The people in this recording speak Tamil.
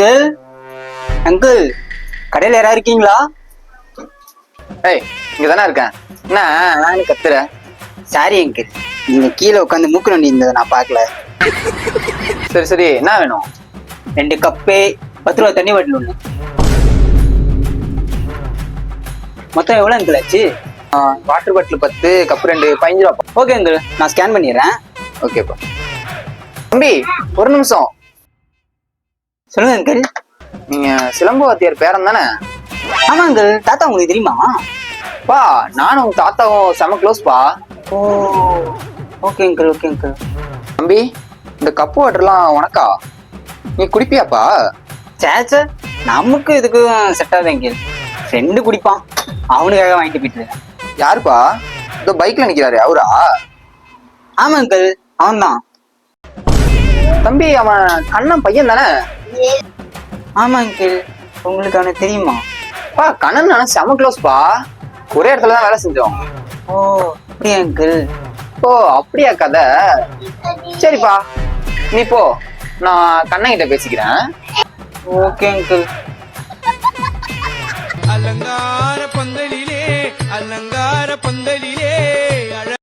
அங்கிள் அங்கிள் கடையில் யாரா இருக்கீங்களா? ஏய், இங்கதானே இருக்கேன். என்ன நான் கத்துற? சாரி அங்கிள், நீங்க கீழே உட்காந்து மூக்கு நோண்டி இருந்ததை நான் பார்க்கல. சரி சரி, என்ன வேணும்? 2 கப்பு 10 ரூபா தண்ணி பாட்டில் ஒண்ணு. மொத்தம் எவ்வளோ அங்கிள் ஆச்சு? வாட்டர் பாட்டில் 10, கப்பு 2, 15 ரூபா. ஓகே அங்கிள், நான் ஸ்கேன் பண்ணிடுறேன். ஓகேப்பா. தம்பி, ஒரு நிமிஷம். சொல்லுங்க அங்கிள். நீங்க சிலம்பு வாத்தியார் பேரன் தானே? ஆமா அங்கிள், தாத்தா உங்களுக்கு தெரியுமா? பா, நானும் உங்க தாத்தாவும் செம க்ளோஸ்பா. ஓ ஓகே அங்கிள், ஓகே அங்கிள். தம்பி, இந்த கப்பு வாட்டர்லாம் உனக்கா? நீ குடிப்பியாப்பா? சேச்சே, நமக்கு இதுக்கும் செட் ஆகுது அங்கிள். ஃப்ரெண்டு குடிப்பான், அவனுக்காக வாங்கிட்டு போயிட்டு இருக்கேன். யாருப்பா? இதோ பைக்ல நிக்கிறாரு, அவரா? ஆமா அங்கிள், அவன் தான். தம்பி, அவன் கண்ணன் பையன் தானே? ஆமா அங்கிள், உங்களுக்கு அவனை தெரியுமா? பா, கண்ணன் நானும் செம க்ளோஸ்பா. ஒரே இடத்துல தான் வேலை செஞ்சோம். ஓ அப்படியா அங்கிள்? ஓ அப்படியா கதை? சரிப்பா, நீ போ, நான் கண்ணன் கிட்ட பேசிக்கிறேன். Okay uncle. அலங்கா